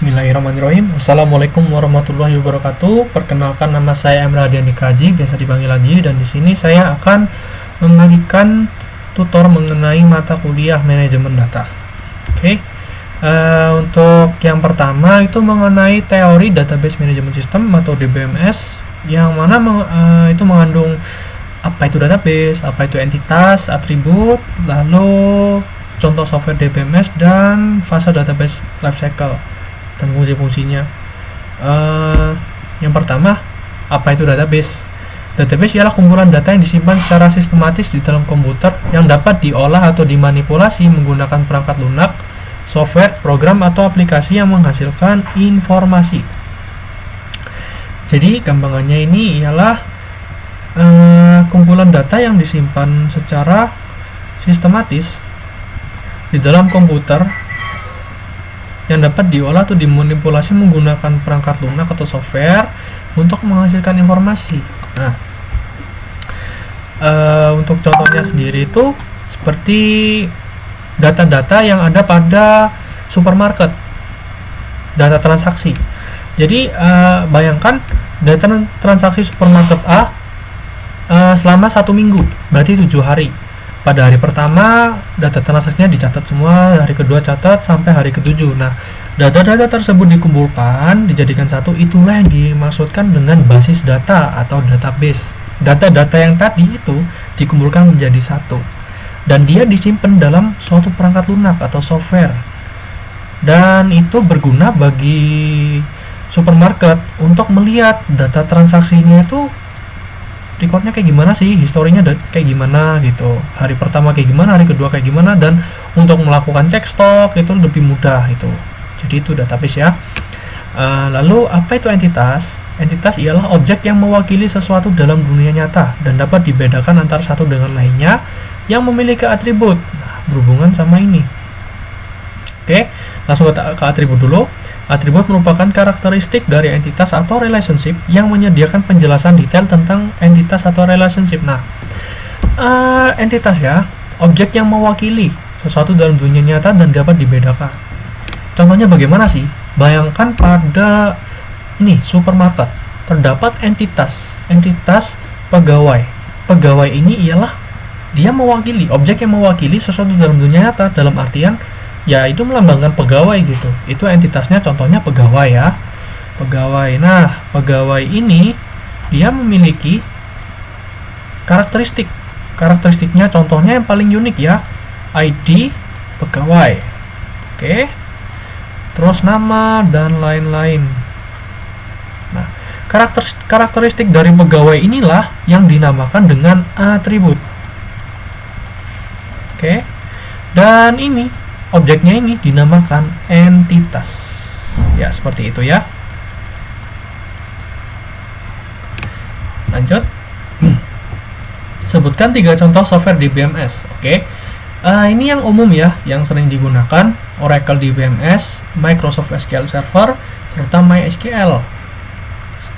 Bismillahirrahmanirrahim. Assalamualaikum warahmatullahi wabarakatuh. Perkenalkan, nama saya Emre Hadian Dikaji, biasa dipanggil Haji, dan di sini saya akan memberikan tutor mengenai mata kuliah manajemen data. Oke. Untuk yang pertama itu mengenai teori database management system atau DBMS, yang mana itu mengandung apa itu database, apa itu entitas, atribut, lalu contoh software DBMS dan fase database lifecycle dan fungsi-fungsinya. Yang pertama, apa itu database? Database ialah kumpulan data yang disimpan secara sistematis di dalam komputer yang dapat diolah atau dimanipulasi menggunakan perangkat lunak, software, program, atau aplikasi yang menghasilkan informasi. Jadi gampangannya ini ialah kumpulan data yang disimpan secara sistematis di dalam komputer yang dapat diolah atau dimanipulasi menggunakan perangkat lunak atau software untuk menghasilkan informasi. Nah, untuk contohnya sendiri itu seperti data-data yang ada pada supermarket, data transaksi. Jadi bayangkan data transaksi supermarket A selama 1 minggu, berarti 7 hari. Pada hari pertama, data transaksinya dicatat semua, hari kedua catat, sampai hari ke-7. Nah, data-data tersebut dikumpulkan, dijadikan satu, itulah yang dimaksudkan dengan basis data atau database. Data-data yang tadi itu dikumpulkan menjadi satu, dan dia disimpan dalam suatu perangkat lunak atau software. Dan itu berguna bagi supermarket untuk melihat data transaksinya itu recordnya kayak gimana sih, historinya kayak gimana gitu, hari pertama kayak gimana, hari kedua kayak gimana, dan untuk melakukan cek stok itu lebih mudah itu. Jadi itu database ya. Lalu apa itu entitas? Entitas ialah objek yang mewakili sesuatu dalam dunia nyata dan dapat dibedakan antara satu dengan lainnya yang memiliki atribut. Nah, berhubungan sama ini. Oke, langsung ke atribut dulu. Atribut merupakan karakteristik dari entitas atau relationship yang menyediakan penjelasan detail tentang entitas atau relationship. Nah, entitas ya, objek yang mewakili sesuatu dalam dunia nyata dan dapat dibedakan. Contohnya bagaimana sih? Bayangkan pada ini supermarket terdapat entitas pegawai. Pegawai ini ialah dia mewakili, objek yang mewakili sesuatu dalam dunia nyata, dalam artian ya itu melambangkan pegawai gitu. Itu entitasnya, contohnya pegawai ya. Pegawai. Nah, pegawai ini dia memiliki karakteristik. Karakteristiknya contohnya yang paling unik ya, ID pegawai. Oke. Terus nama dan lain-lain. Nah, karakteristik dari pegawai inilah yang dinamakan dengan atribut. Oke. Dan ini objeknya ini dinamakan entitas. Ya, seperti itu ya. Lanjut. Sebutkan 3 contoh software DBMS. Oke. Ini yang umum ya, yang sering digunakan: Oracle DBMS, Microsoft SQL Server, serta MySQL.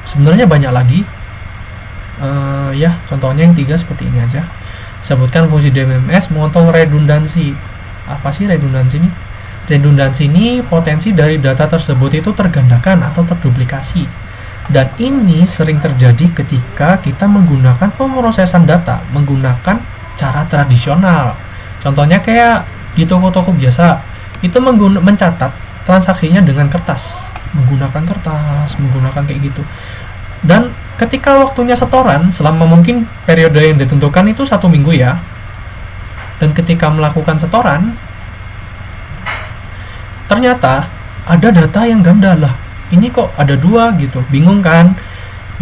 Sebenarnya banyak lagi. Ya, contohnya yang 3 seperti ini aja. Sebutkan fungsi DBMS, mengontrol redundansi. Apa sih redundansi ini? Redundansi ini potensi dari data tersebut itu tergandakan atau terduplikasi. Dan ini sering terjadi ketika kita menggunakan pemrosesan data menggunakan cara tradisional. Contohnya kayak di toko-toko biasa, itu mencatat transaksinya dengan kertas, menggunakan kayak gitu. Dan ketika waktunya setoran, selama mungkin periode yang ditentukan itu 1 minggu ya. Dan ketika melakukan setoran, ternyata ada data yang ganda lah. Ini kok ada 2 gitu, bingung kan?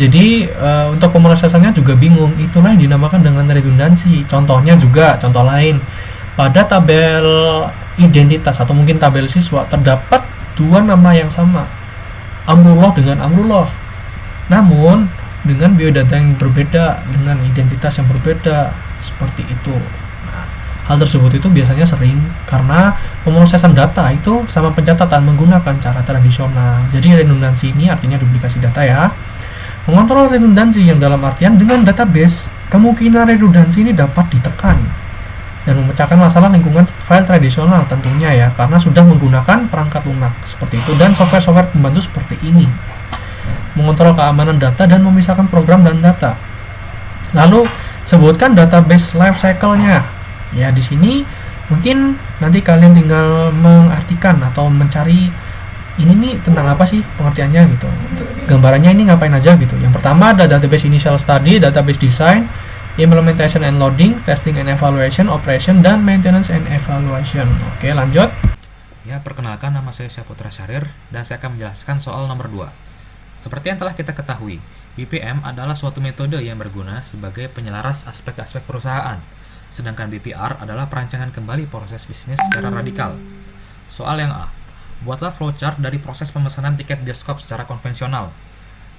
Jadi untuk pemrosesannya juga bingung. Itulah yang dinamakan dengan redundansi. Contohnya juga, contoh lain, pada tabel identitas atau mungkin tabel siswa terdapat 2 nama yang sama, Amrullah dengan Amrullah, namun dengan biodata yang berbeda, dengan identitas yang berbeda, seperti itu. Hal tersebut itu biasanya sering karena pemrosesan data itu sama pencatatan menggunakan cara tradisional. Jadi redundansi ini artinya duplikasi data ya. Mengontrol redundansi yang dalam artian dengan database, kemungkinan redundansi ini dapat ditekan dan memecahkan masalah lingkungan file tradisional tentunya ya, karena sudah menggunakan perangkat lunak seperti itu dan software-software pembantu seperti ini. Mengontrol keamanan data dan memisahkan program dan data. Lalu sebutkan database life cycle-nya. Ya, di sini mungkin nanti kalian tinggal mengartikan atau mencari ini nih tentang apa sih pengertiannya gitu. Gambarannya ini ngapain aja gitu. Yang pertama ada database initial study, database design, implementation and loading, testing and evaluation, operation, dan maintenance and evaluation. Oke, lanjut. Ya, perkenalkan, nama saya Syaputra Syahrir dan saya akan menjelaskan soal nomor 2. Seperti yang telah kita ketahui, BPM adalah suatu metode yang berguna sebagai penyelaras aspek-aspek perusahaan, sedangkan BPR adalah perancangan kembali proses bisnis secara radikal. Soal yang A. Buatlah flowchart dari proses pemesanan tiket bioskop secara konvensional.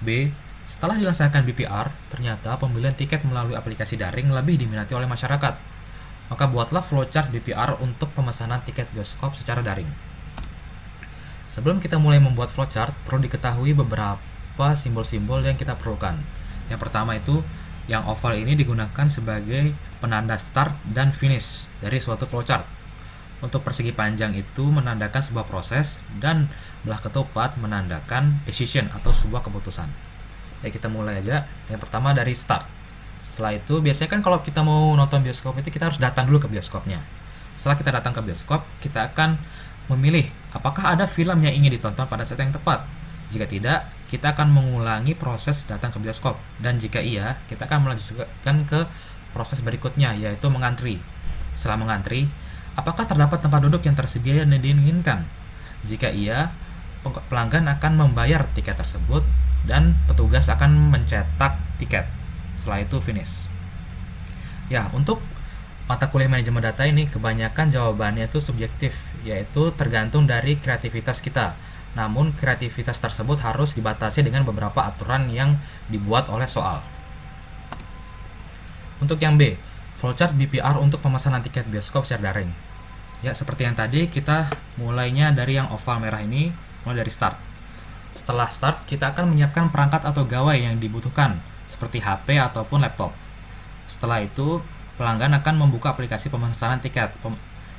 B. Setelah dilaksanakan BPR, ternyata pembelian tiket melalui aplikasi daring lebih diminati oleh masyarakat. Maka buatlah flowchart BPR untuk pemesanan tiket bioskop secara daring. Sebelum kita mulai membuat flowchart, perlu diketahui beberapa simbol-simbol yang kita perlukan. Yang pertama itu, yang oval ini digunakan sebagai penanda start dan finish dari suatu flowchart. Untuk persegi panjang itu menandakan sebuah proses dan belah ketupat menandakan decision atau sebuah keputusan. Ya, kita mulai aja. Yang pertama dari start. Setelah itu biasanya kan kalau kita mau nonton bioskop itu kita harus datang dulu ke bioskopnya. Setelah kita datang ke bioskop, kita akan memilih apakah ada film yang ingin ditonton pada saat yang tepat. Jika tidak, kita akan mengulangi proses datang ke bioskop. Dan jika iya, kita akan melanjutkan ke proses berikutnya, yaitu mengantri. Setelah mengantri, apakah terdapat tempat duduk yang tersedia dan diinginkan? Jika iya, pelanggan akan membayar tiket tersebut dan petugas akan mencetak tiket. Setelah itu finish. Ya, untuk mata kuliah manajemen data ini kebanyakan jawabannya itu subjektif, yaitu tergantung dari kreativitas kita. Namun kreativitas tersebut harus dibatasi dengan beberapa aturan yang dibuat oleh soal. Untuk yang B, flowchart BPR untuk pemesanan tiket bioskop secara daring. Ya, seperti yang tadi kita mulainya dari yang oval merah ini, mulai dari start. Setelah start, kita akan menyiapkan perangkat atau gawai yang dibutuhkan, seperti HP ataupun laptop. Setelah itu, pelanggan akan membuka aplikasi pemesanan tiket.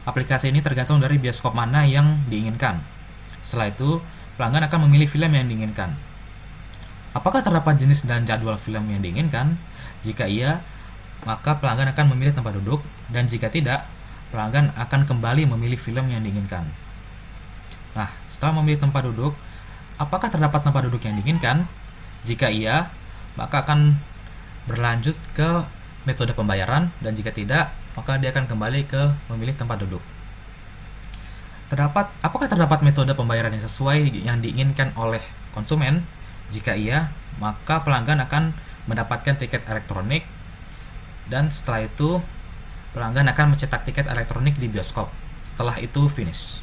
Aplikasi ini tergantung dari bioskop mana yang diinginkan. Setelah itu, pelanggan akan memilih film yang diinginkan. Apakah terdapat jenis dan jadwal film yang diinginkan? Jika iya, maka pelanggan akan memilih tempat duduk, dan jika tidak, pelanggan akan kembali memilih film yang diinginkan. Nah, setelah memilih tempat duduk, apakah terdapat tempat duduk yang diinginkan? Jika iya, maka akan berlanjut ke metode pembayaran, dan jika tidak, maka dia akan kembali ke memilih tempat duduk. Apakah terdapat metode pembayaran yang sesuai yang diinginkan oleh konsumen? Jika iya, maka pelanggan akan mendapatkan tiket elektronik, dan setelah itu pelanggan akan mencetak tiket elektronik di bioskop. Setelah itu finish.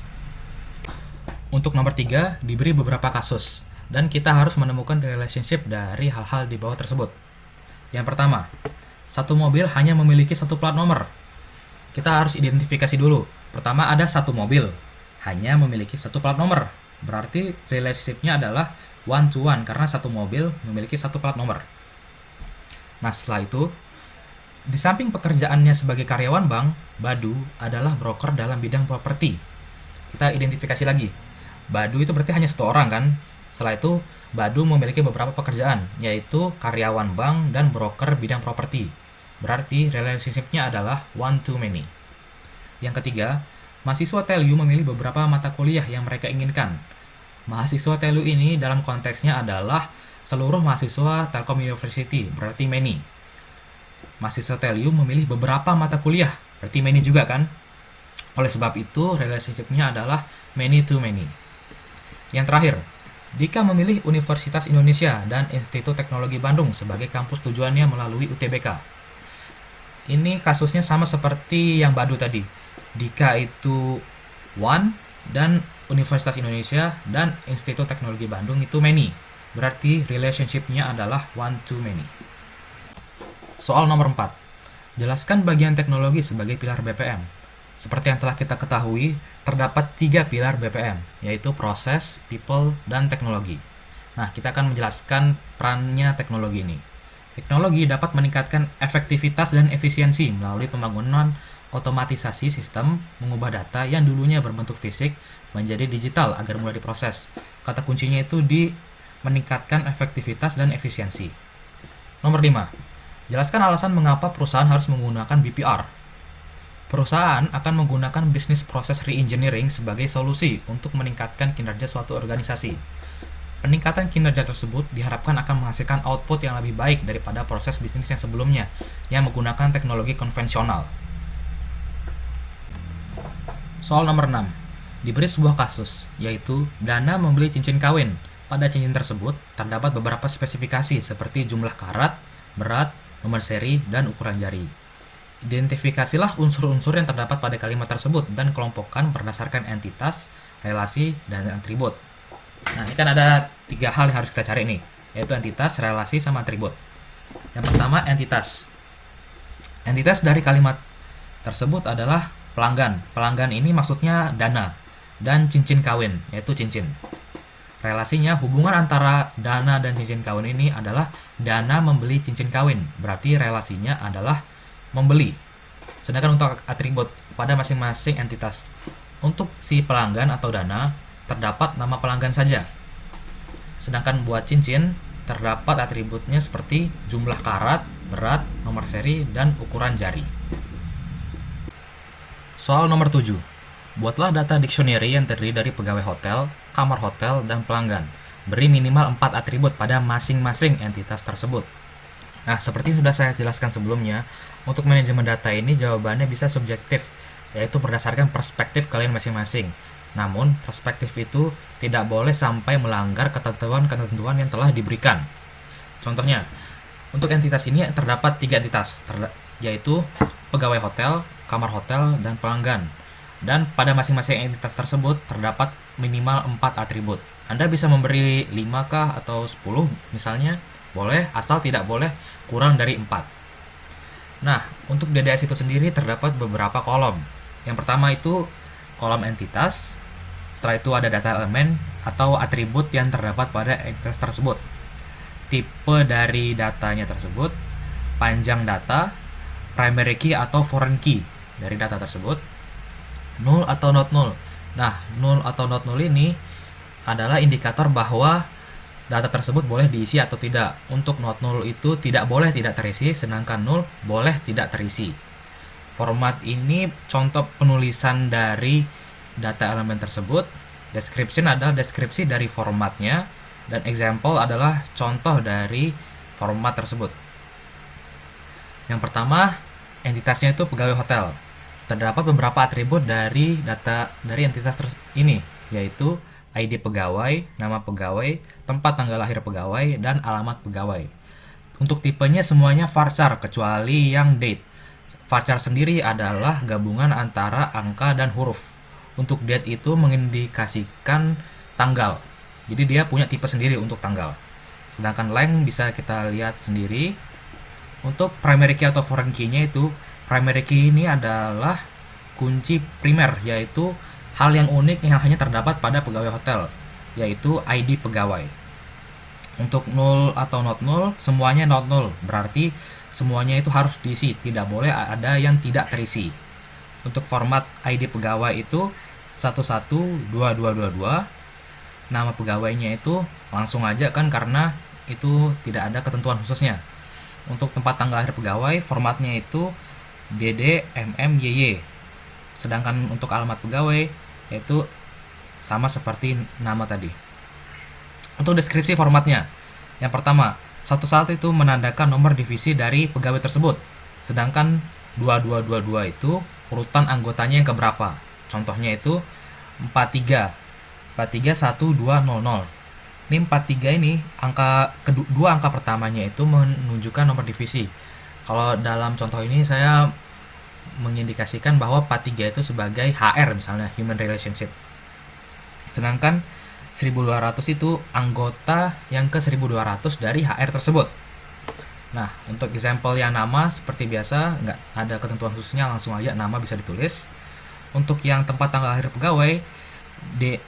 Untuk nomor 3, diberi beberapa kasus, dan kita harus menemukan relationship dari hal-hal di bawah tersebut. Yang pertama, satu mobil hanya memiliki satu plat nomor. Kita harus identifikasi dulu. Pertama, ada satu mobil hanya memiliki satu plat nomor. Berarti relationship-nya adalah one to one karena satu mobil memiliki satu plat nomor. Nah, setelah itu, di samping pekerjaannya sebagai karyawan bank, Badu adalah broker dalam bidang properti. Kita identifikasi lagi. Badu itu berarti hanya satu orang kan? Setelah itu, Badu memiliki beberapa pekerjaan, yaitu karyawan bank dan broker bidang properti. Berarti relationship-nya adalah one to many. Yang ketiga, mahasiswa TELU memilih beberapa mata kuliah yang mereka inginkan. Mahasiswa TELU ini dalam konteksnya adalah seluruh mahasiswa Telkom University, berarti many. Mahasiswa TELU memilih beberapa mata kuliah, berarti many juga kan? Oleh sebab itu, relationship-nya adalah many to many. Yang terakhir, Dika memilih Universitas Indonesia dan Institut Teknologi Bandung sebagai kampus tujuannya melalui UTBK. Ini kasusnya sama seperti yang Badu tadi. Dika itu one, dan Universitas Indonesia dan Institut Teknologi Bandung itu many. Berarti relationship-nya adalah one to many. Soal nomor 4. Jelaskan bagian teknologi sebagai pilar BPM. Seperti yang telah kita ketahui, terdapat 3 pilar BPM, yaitu proses, people, dan teknologi. Nah, kita akan menjelaskan perannya teknologi ini. Teknologi dapat meningkatkan efektivitas dan efisiensi melalui pembangunan otomatisasi sistem mengubah data yang dulunya berbentuk fisik menjadi digital agar mudah diproses. Kata kuncinya itu di meningkatkan efektivitas dan efisiensi. Nomor 5. Jelaskan alasan mengapa perusahaan harus menggunakan BPR. Perusahaan akan menggunakan Business Process Reengineering sebagai solusi untuk meningkatkan kinerja suatu organisasi. Peningkatan kinerja tersebut diharapkan akan menghasilkan output yang lebih baik daripada proses bisnis yang sebelumnya yang menggunakan teknologi konvensional. Soal nomor 6. Diberi sebuah kasus, yaitu dana membeli cincin kawin. Pada cincin tersebut, terdapat beberapa spesifikasi seperti jumlah karat, berat, nomor seri, dan ukuran jari. Identifikasilah unsur-unsur yang terdapat pada kalimat tersebut dan kelompokkan berdasarkan entitas, relasi, dan atribut. Nah, ini kan ada 3 hal yang harus kita cari nih, yaitu entitas, relasi, sama atribut. Yang pertama, entitas. Entitas dari kalimat tersebut adalah pelanggan. Pelanggan ini maksudnya dana, dan cincin kawin, yaitu cincin. Relasinya, hubungan antara dana dan cincin kawin ini adalah dana membeli cincin kawin, berarti relasinya adalah membeli. Sedangkan untuk atribut pada masing-masing entitas, untuk si pelanggan atau dana, terdapat nama pelanggan saja. Sedangkan buat cincin, terdapat atributnya seperti jumlah karat, berat, nomor seri, dan ukuran jari. Soal nomor 7. Buatlah data dictionary yang terdiri dari pegawai hotel, kamar hotel, dan pelanggan. Beri minimal 4 atribut pada masing-masing entitas tersebut. Nah, seperti sudah saya jelaskan sebelumnya, untuk manajemen data ini jawabannya bisa subjektif, yaitu berdasarkan perspektif kalian masing-masing. Namun, perspektif itu tidak boleh sampai melanggar ketentuan-ketentuan yang telah diberikan. Contohnya, untuk entitas ini terdapat 3 entitas, yaitu pegawai hotel, kamar hotel, dan pelanggan. Dan pada masing-masing entitas tersebut terdapat minimal 4 atribut. Anda bisa memberi 5 kah atau 10 misalnya, boleh, asal tidak boleh kurang dari 4. Nah, untuk DDS itu sendiri terdapat beberapa kolom. Yang pertama itu kolom entitas, setelah itu ada data elemen atau atribut yang terdapat pada entitas tersebut, tipe dari datanya tersebut, panjang data, primary key atau foreign key dari data tersebut, null atau not null. Nah, null atau not null ini adalah indikator bahwa data tersebut boleh diisi atau tidak. Untuk not null itu tidak boleh tidak terisi, sedangkan null boleh tidak terisi. Format ini contoh penulisan dari data elemen tersebut. Description adalah deskripsi dari formatnya, dan example adalah contoh dari format tersebut. Yang pertama, entitasnya itu pegawai hotel. Terdapat beberapa atribut dari data dari entitas ini, yaitu ID pegawai, nama pegawai, tempat tanggal lahir pegawai, dan alamat pegawai. Untuk tipenya semuanya varchar kecuali yang date. Varchar sendiri adalah gabungan antara angka dan huruf. Untuk date itu mengindikasikan tanggal. Jadi dia punya tipe sendiri untuk tanggal. Sedangkan length bisa kita lihat sendiri. Untuk primary key atau foreign key-nya itu, primary key ini adalah kunci primer, yaitu hal yang unik yang hanya terdapat pada pegawai hotel, yaitu ID pegawai. Untuk null atau not null, semuanya not null, berarti semuanya itu harus diisi, tidak boleh ada yang tidak terisi. Untuk format ID pegawai itu 112222, nama pegawainya itu langsung aja kan karena itu tidak ada ketentuan khususnya. Untuk tempat tanggal lahir pegawai, formatnya itu DD MMYY. Sedangkan untuk alamat pegawai yaitu sama seperti nama tadi. Untuk deskripsi formatnya, yang pertama, 11 itu menandakan nomor divisi dari pegawai tersebut. Sedangkan 2222 itu urutan anggotanya yang keberapa. Contohnya itu 43 1200. Ini 43 ini dua angka pertamanya itu menunjukkan nomor divisi. Kalau dalam contoh ini saya mengindikasikan bahwa 43 itu sebagai HR misalnya, human relationship. Sedangkan 1200 itu anggota yang ke 1200 dari HR tersebut. Nah, untuk example yang nama seperti biasa, nggak ada ketentuan khususnya, langsung aja nama bisa ditulis. Untuk yang tempat tanggal lahir pegawai,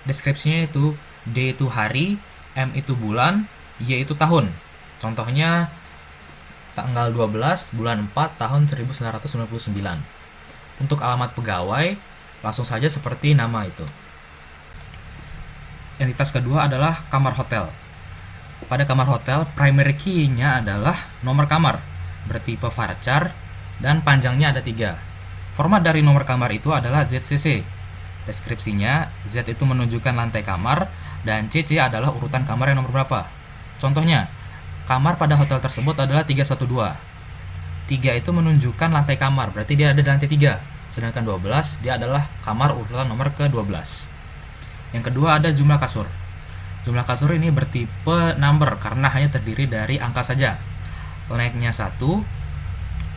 deskripsinya itu D itu hari, M itu bulan, Y itu tahun. Contohnya tanggal 12 bulan 4 tahun 1999. Untuk alamat pegawai, langsung saja seperti nama itu. Entitas kedua adalah kamar hotel. Pada kamar hotel, primary key-nya adalah nomor kamar bertipe varchar dan panjangnya ada 3. Format dari nomor kamar itu adalah ZCC. Deskripsinya, Z itu menunjukkan lantai kamar dan CC adalah urutan kamar yang nomor berapa. Contohnya, kamar pada hotel tersebut adalah 312. 3 itu menunjukkan lantai kamar, berarti dia ada di lantai 3. Sedangkan 12 dia adalah kamar urutan nomor ke-12. Yang kedua ada jumlah kasur. Jumlah kasur ini bertipe number karena hanya terdiri dari angka saja. Lengthnya 1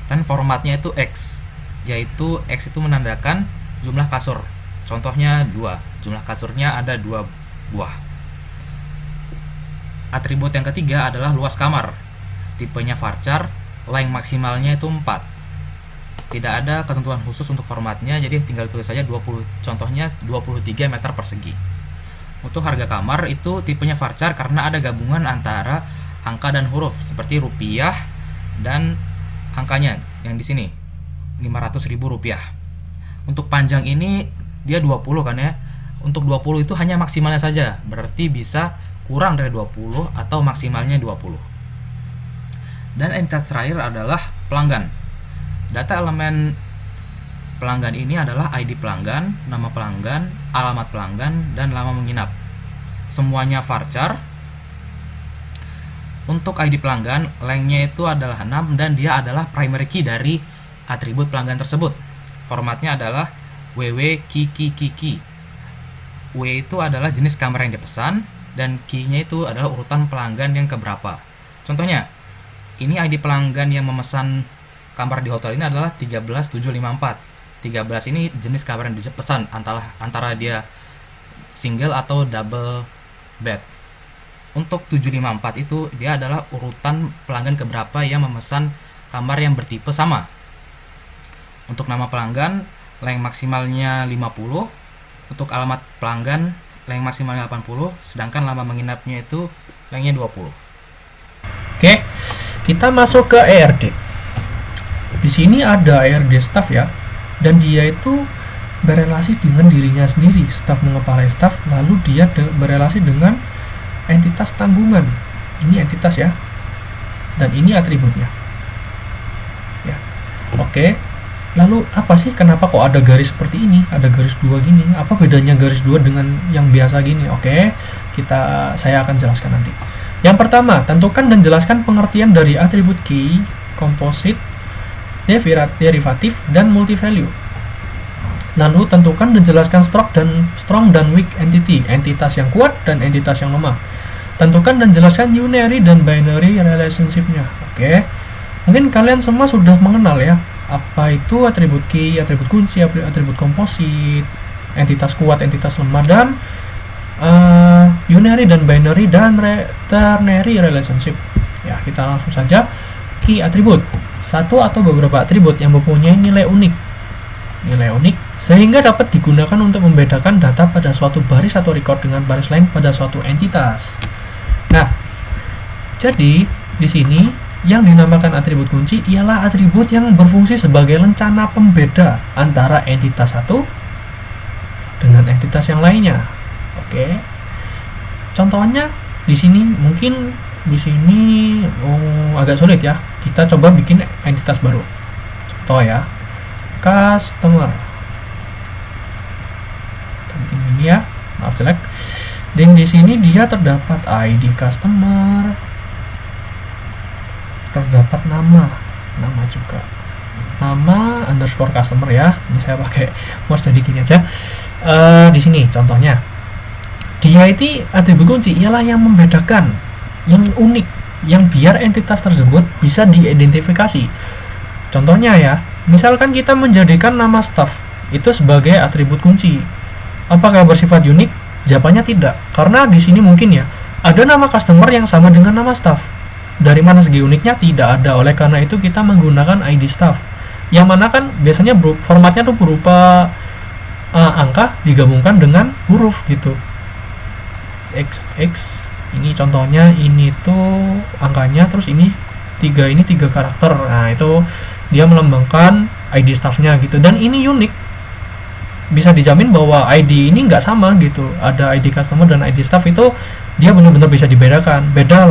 dan formatnya itu X, yaitu X itu menandakan jumlah kasur. Contohnya 2. Jumlah kasurnya ada 2 buah. Atribut yang ketiga adalah luas kamar. Tipenya varchar, length maksimalnya itu 4. Tidak ada ketentuan khusus untuk formatnya, jadi tinggal tulis saja 20. Contohnya 23 meter persegi. Untuk harga kamar itu tipenya varchar karena ada gabungan antara angka dan huruf seperti rupiah dan angkanya yang di sini 500.000 rupiah. Untuk panjang ini dia 20 kan ya. Untuk 20 itu hanya maksimalnya saja, berarti bisa kurang dari 20 atau maksimalnya 20. Dan entitas terakhir adalah pelanggan. Data elemen pelanggan ini adalah ID pelanggan, nama pelanggan, alamat pelanggan, dan lama menginap. Semuanya varchar. Untuk ID pelanggan, lengthnya itu adalah 6 dan dia adalah primary key dari atribut pelanggan tersebut. Formatnya adalah www.key. W itu adalah jenis kamar yang dipesan dan key-nya itu adalah urutan pelanggan yang keberapa. Contohnya, ini ID pelanggan yang memesan kamar di hotel ini adalah 13754. 13 ini jenis kamar yang dipesan antara dia single atau double bed. Untuk 754 itu dia adalah urutan pelanggan keberapa yang memesan kamar yang bertipe sama. Untuk nama pelanggan, length maksimalnya 50. Untuk alamat pelanggan, length maksimalnya 80, sedangkan lama menginapnya itu lengthnya 20. Oke, kita masuk ke ERD. Di sini ada ERD staff ya, dan dia itu berelasi dengan dirinya sendiri, staf mengepalai staf, lalu dia berelasi dengan entitas tanggungan. Ini entitas ya, dan ini atributnya. Ya, oke. Lalu apa sih? Kenapa kok ada garis seperti ini? Ada garis 2 gini? Apa bedanya garis 2 dengan yang biasa gini? Oke, saya akan jelaskan nanti. Yang pertama, tentukan dan jelaskan pengertian dari atribut key, composite, derivatif, dan multivalue. Lalu tentukan dan jelaskan strong dan weak entity, entitas yang kuat dan entitas yang lemah. Tentukan dan jelaskan unary dan binary relationship-nya. Oke. Mungkin kalian semua sudah mengenal ya, apa itu atribut key, atribut kunci, atribut komposit, entitas kuat, entitas lemah, dan unary dan binary dan ternary relationship. Ya, kita langsung saja. Key atribut, satu atau beberapa atribut yang mempunyai nilai unik sehingga dapat digunakan untuk membedakan data pada suatu baris atau record dengan baris lain pada suatu entitas. Nah, jadi di sini yang dinamakan atribut kunci ialah atribut yang berfungsi sebagai lencana pembeda antara entitas satu dengan entitas yang lainnya. Oke. Contohnya di sini mungkin agak sulit ya. Kita coba bikin entitas baru. Contoh ya, customer. Kita bikin ini ya, maaf jelek. Dan di sini dia terdapat ID customer, terdapat nama juga, nama underscore customer ya. Ini saya pakai mouse jadi gini aja. Di sini contohnya, dia itu atribut kunci ialah yang membedakan, yang unik, yang biar entitas tersebut bisa diidentifikasi. Contohnya ya, misalkan kita menjadikan nama staff itu sebagai atribut kunci. Apakah bersifat unik? Jawabannya tidak. Karena di sini mungkin ya, ada nama customer yang sama dengan nama staff. Dari mana segi uniknya? Tidak ada. Oleh karena itu kita menggunakan ID staff. Yang mana kan biasanya formatnya tuh berupa angka digabungkan dengan huruf gitu. XX ini contohnya, ini tuh angkanya, terus ini 3 karakter. Nah, itu dia melambangkan ID staffnya gitu. Dan ini unik, bisa dijamin bahwa ID ini nggak sama gitu. Ada ID customer dan ID staff itu dia benar-benar bisa dibedakan. Beda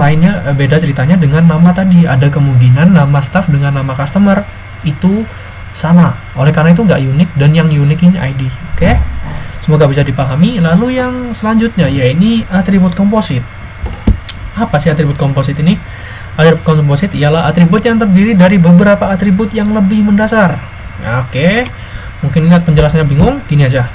ceritanya dengan nama tadi. Ada kemungkinan nama staff dengan nama customer itu sama. Oleh karena itu nggak unik, dan yang unik ini ID. Oke, semoga bisa dipahami. Lalu yang selanjutnya ya ini atribut komposit. Apa sih atribut komposit ini? Atribut komposit ialah atribut yang terdiri dari beberapa atribut yang lebih mendasar. Nah, oke, mungkin ingat penjelasannya bingung, gini aja.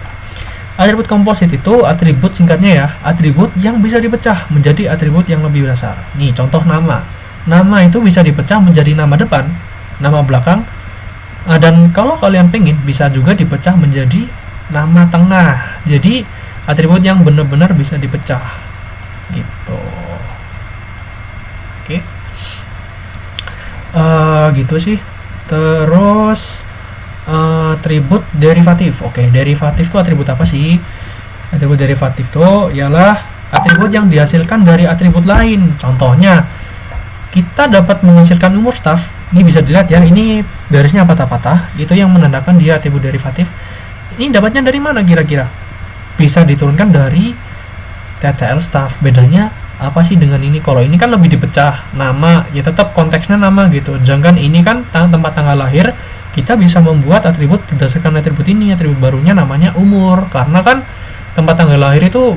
Atribut komposit itu atribut, singkatnya ya, atribut yang bisa dipecah menjadi atribut yang lebih dasar. Nih, contoh nama. Nama itu bisa dipecah menjadi nama depan, nama belakang, dan kalau kalian pengen bisa juga dipecah menjadi nama tengah. Jadi atribut yang benar-benar bisa dipecah gitu. Oke. Gitu sih. Terus atribut derivatif. Oke, derivatif itu atribut apa sih? Atribut derivatif itu ialah atribut yang dihasilkan dari atribut lain. Contohnya, kita dapat menghasilkan umur staff. Ini bisa dilihat ya, ini garisnya patah-patah, itu yang menandakan dia atribut derivatif. Ini dapatnya dari mana kira-kira? Bisa diturunkan dari TTL staff. Bedanya apa sih dengan ini? Kalau ini kan lebih dipecah, nama ya tetap konteksnya nama gitu. Sedangkan ini kan tempat tanggal lahir, kita bisa membuat atribut berdasarkan atribut ini. Atribut barunya namanya umur, karena kan tempat tanggal lahir itu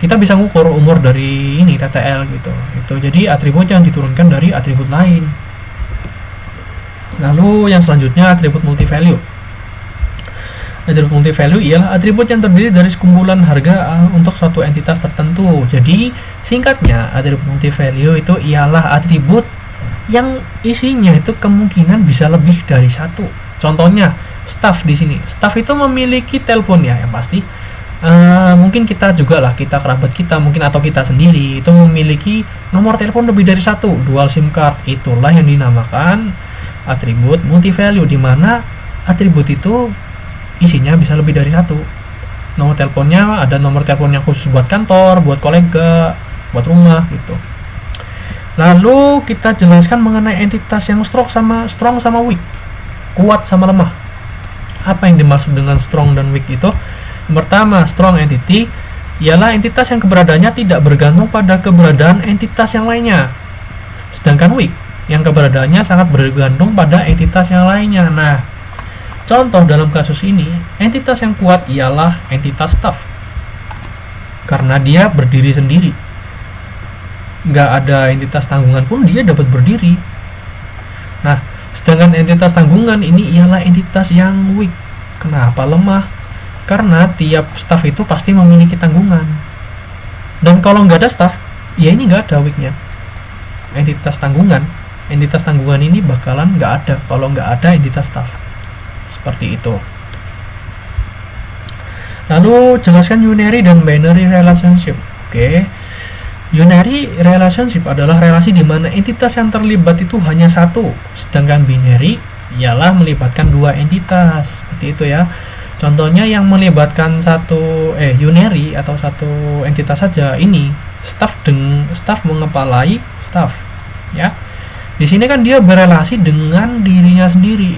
kita bisa ngukur umur dari ini TTL gitu. Itu jadi atribut yang diturunkan dari atribut lain. Lalu yang selanjutnya atribut multi-value. Atribut multi-value ialah atribut yang terdiri dari sekumpulan harga untuk suatu entitas tertentu. Jadi singkatnya atribut multi-value itu ialah atribut yang isinya itu kemungkinan bisa lebih dari satu. Contohnya staff di sini. Staff itu memiliki telepon ya yang pasti. Mungkin kita juga lah, kita kerabat kita mungkin atau kita sendiri itu memiliki nomor telepon lebih dari satu, dual SIM card. Itulah yang dinamakan atribut multi value, di mana atribut itu isinya bisa lebih dari satu. Nomor teleponnya ada nomor telepon yang khusus buat kantor, buat kolega, buat rumah gitu. Lalu kita jelaskan mengenai entitas yang strong sama weak, kuat sama lemah. Apa yang dimaksud dengan strong dan weak itu? Yang pertama, strong entity ialah entitas yang keberadaannya tidak bergantung pada keberadaan entitas yang lainnya. Sedangkan weak yang keberadaannya sangat bergantung pada entitas yang lainnya. Nah, contoh dalam kasus ini, entitas yang kuat ialah entitas staff, karena dia berdiri sendiri. Nggak ada entitas tanggungan pun dia dapat berdiri. Nah, sedangkan entitas tanggungan ini ialah entitas yang weak. Kenapa lemah? Karena tiap staff itu pasti memiliki tanggungan. Dan kalau nggak ada staff, ya ini nggak ada weaknya. Entitas tanggungan ini bakalan nggak ada kalau nggak ada entitas staff. Seperti itu. Lalu jelaskan unary dan binary relationship. Oke. Unary relationship adalah relasi di mana entitas yang terlibat itu hanya satu, sedangkan binary ialah melibatkan dua entitas. Seperti itu ya. Contohnya yang melibatkan unary atau satu entitas saja, ini staff mengepalai staff ya. Di sini kan dia berelasi dengan dirinya sendiri.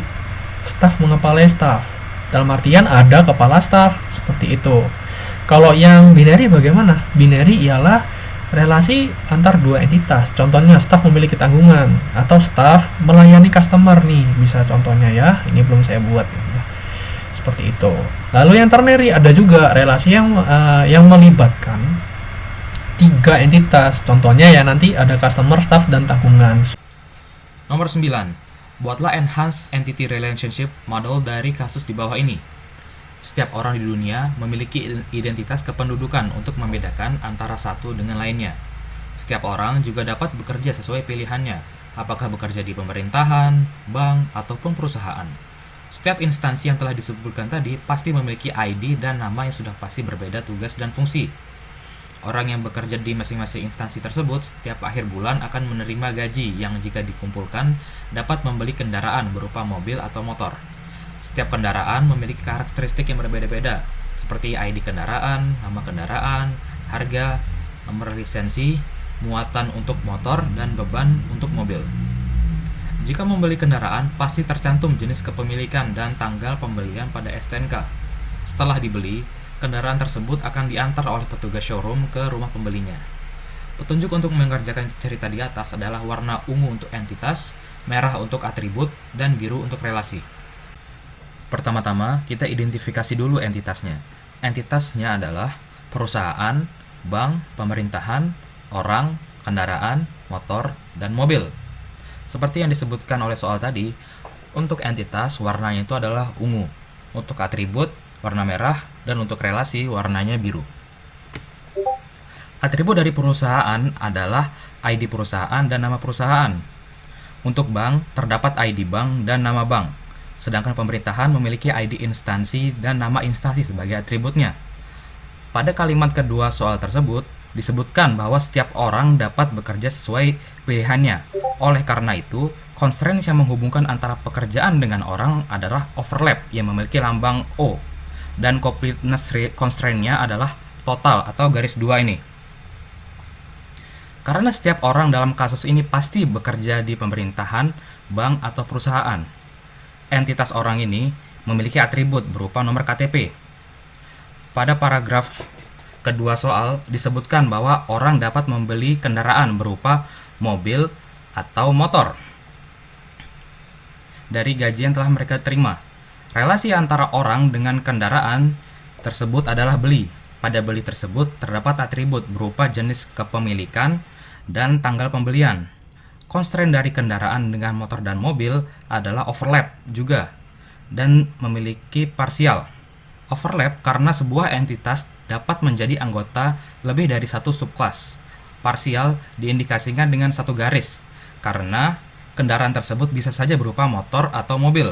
Staff mengepalai staff. Dalam artian ada kepala staff, seperti itu. Kalau yang binary bagaimana? Binary ialah relasi antar dua entitas. Contohnya staff memiliki tanggungan atau staff melayani customer nih, bisa contohnya ya. Ini belum saya buat ya. Seperti itu. Lalu yang ternary ada juga relasi yang melibatkan tiga entitas. Contohnya ya nanti ada customer, staff, dan tanggungan. Nomor 9. Buatlah enhanced entity relationship model dari kasus di bawah ini. Setiap orang di dunia memiliki identitas kependudukan untuk membedakan antara satu dengan lainnya. Setiap orang juga dapat bekerja sesuai pilihannya, apakah bekerja di pemerintahan, bank, ataupun perusahaan. Setiap instansi yang telah disebutkan tadi pasti memiliki ID dan nama yang sudah pasti berbeda tugas dan fungsi. Orang yang bekerja di masing-masing instansi tersebut setiap akhir bulan akan menerima gaji yang jika dikumpulkan dapat membeli kendaraan berupa mobil atau motor. Setiap kendaraan memiliki karakteristik yang berbeda-beda, seperti ID kendaraan, nama kendaraan, harga, nomor lisensi, muatan untuk motor, dan beban untuk mobil. Jika membeli kendaraan, pasti tercantum jenis kepemilikan dan tanggal pembelian pada STNK. Setelah dibeli, kendaraan tersebut akan diantar oleh petugas showroom ke rumah pembelinya. Petunjuk untuk mengerjakan cerita di atas adalah warna ungu untuk entitas, merah untuk atribut, dan biru untuk relasi. Pertama-tama, kita identifikasi dulu entitasnya. Entitasnya adalah perusahaan, bank, pemerintahan, orang, kendaraan, motor, dan mobil. Seperti yang disebutkan oleh soal tadi, untuk entitas warnanya itu adalah ungu, untuk atribut warna merah, dan untuk relasi warnanya biru. Atribut dari perusahaan adalah ID perusahaan dan nama perusahaan. Untuk bank, terdapat ID bank dan nama bank. Sedangkan pemerintahan memiliki ID instansi dan nama instansi sebagai atributnya. Pada kalimat kedua soal tersebut, disebutkan bahwa setiap orang dapat bekerja sesuai pilihannya. Oleh karena itu, constraint yang menghubungkan antara pekerjaan dengan orang adalah overlap yang memiliki lambang O. Dan completeness constraint-nya adalah total atau garis dua ini. Karena setiap orang dalam kasus ini pasti bekerja di pemerintahan, bank, atau perusahaan. Entitas orang ini memiliki atribut berupa nomor KTP. Pada paragraf kedua soal disebutkan bahwa orang dapat membeli kendaraan berupa mobil atau motor dari gaji yang telah mereka terima. Relasi antara orang dengan kendaraan tersebut adalah beli. Pada beli tersebut terdapat atribut berupa jenis kepemilikan dan tanggal pembelian. Constraint dari kendaraan dengan motor dan mobil adalah overlap juga dan memiliki parsial. Overlap karena sebuah entitas dapat menjadi anggota lebih dari satu subkelas. Parsial diindikasikan dengan satu garis karena kendaraan tersebut bisa saja berupa motor atau mobil.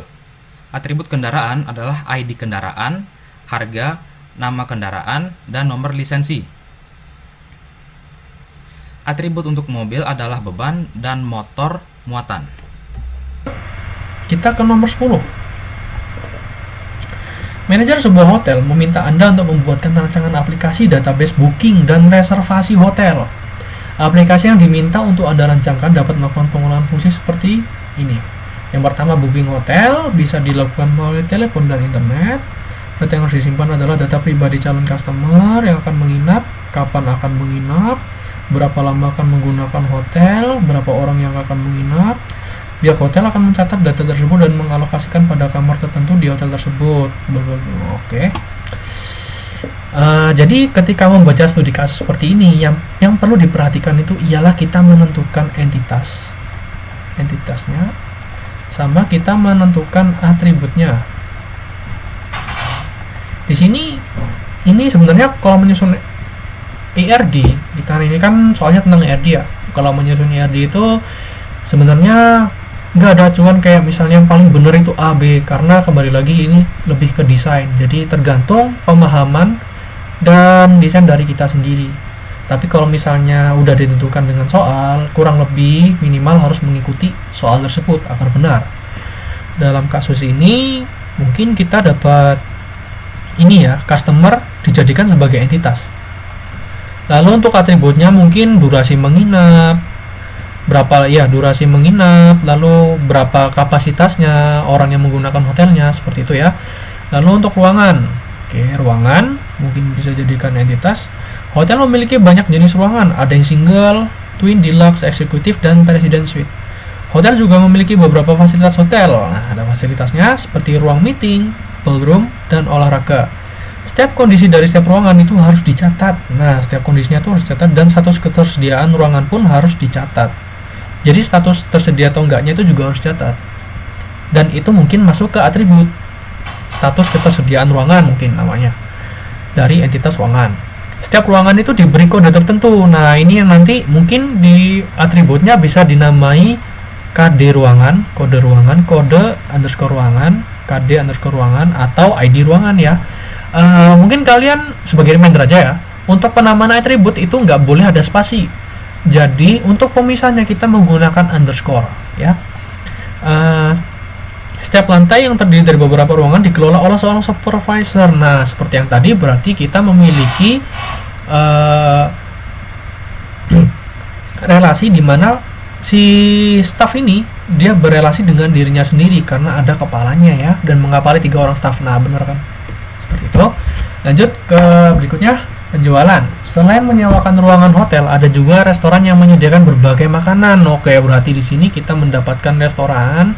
Atribut kendaraan adalah ID kendaraan, harga, nama kendaraan, dan nomor lisensi. Atribut untuk mobil adalah beban dan motor muatan. Kita ke nomor 10. Manajer sebuah hotel meminta Anda untuk membuatkan rancangan aplikasi database booking dan reservasi hotel. Aplikasi yang diminta untuk Anda rancangkan dapat melakukan pengolahan fungsi seperti ini. Yang pertama, booking hotel bisa dilakukan melalui telepon dan internet. Data yang harus disimpan adalah data pribadi calon customer yang akan menginap, kapan akan menginap, berapa lama akan menggunakan hotel, berapa orang yang akan menginap. Pihak hotel akan mencatat data tersebut dan mengalokasikan pada kamar tertentu di hotel tersebut. Oke. Jadi ketika membaca studi kasus seperti ini, yang perlu diperhatikan itu ialah kita menentukan entitasnya, sama kita menentukan atributnya. Di sini ini sebenarnya kalau menyusun ERD, kita ini kan soalnya tentang ERD ya. Kalau menyusun ERD itu sebenarnya nggak ada acuan kayak misalnya yang paling benar itu A, B, karena kembali lagi ini lebih ke desain. Jadi tergantung pemahaman dan desain dari kita sendiri. Tapi kalau misalnya udah ditentukan dengan soal, kurang lebih minimal harus mengikuti soal tersebut agar benar. Dalam kasus ini mungkin kita dapat ini ya, customer dijadikan sebagai entitas. Lalu untuk atributnya mungkin durasi menginap, durasi menginap, lalu berapa kapasitasnya orang yang menggunakan hotelnya, seperti itu ya. Lalu untuk ruangan, ruangan mungkin bisa jadikan entitas. Hotel memiliki banyak jenis ruangan, ada yang single, twin, deluxe, executive, dan president suite. Hotel juga memiliki beberapa fasilitas hotel. Nah, ada fasilitasnya seperti ruang meeting, ballroom, dan olahraga. Setiap kondisi dari setiap ruangan itu harus dicatat. Nah, setiap kondisinya itu harus dicatat dan status ketersediaan ruangan pun harus dicatat. Jadi status tersedia atau enggaknya itu juga harus dicatat. Dan itu mungkin masuk ke atribut. Status ketersediaan ruangan mungkin namanya. Dari entitas ruangan. Setiap ruangan itu diberi kode tertentu. Nah, ini yang nanti mungkin di atributnya bisa dinamai KD ruangan, kode ruangan, kode underscore ruangan, KD underscore ruangan, atau ID ruangan ya. Mungkin kalian sebagai reminder aja ya, untuk penamaan atribut itu nggak boleh ada spasi. Jadi untuk pemisahnya kita menggunakan underscore ya. Setiap lantai yang terdiri dari beberapa ruangan dikelola oleh seorang supervisor. Nah, seperti yang tadi berarti kita memiliki relasi di mana si staff ini dia berelasi dengan dirinya sendiri karena ada kepalanya ya, dan mengapali 3 orang staf. Nah, benar kan? Seperti itu. Lanjut ke berikutnya, penjualan. Selain menyewakan ruangan hotel, ada juga restoran yang menyediakan berbagai makanan. Oke, berarti di sini kita mendapatkan restoran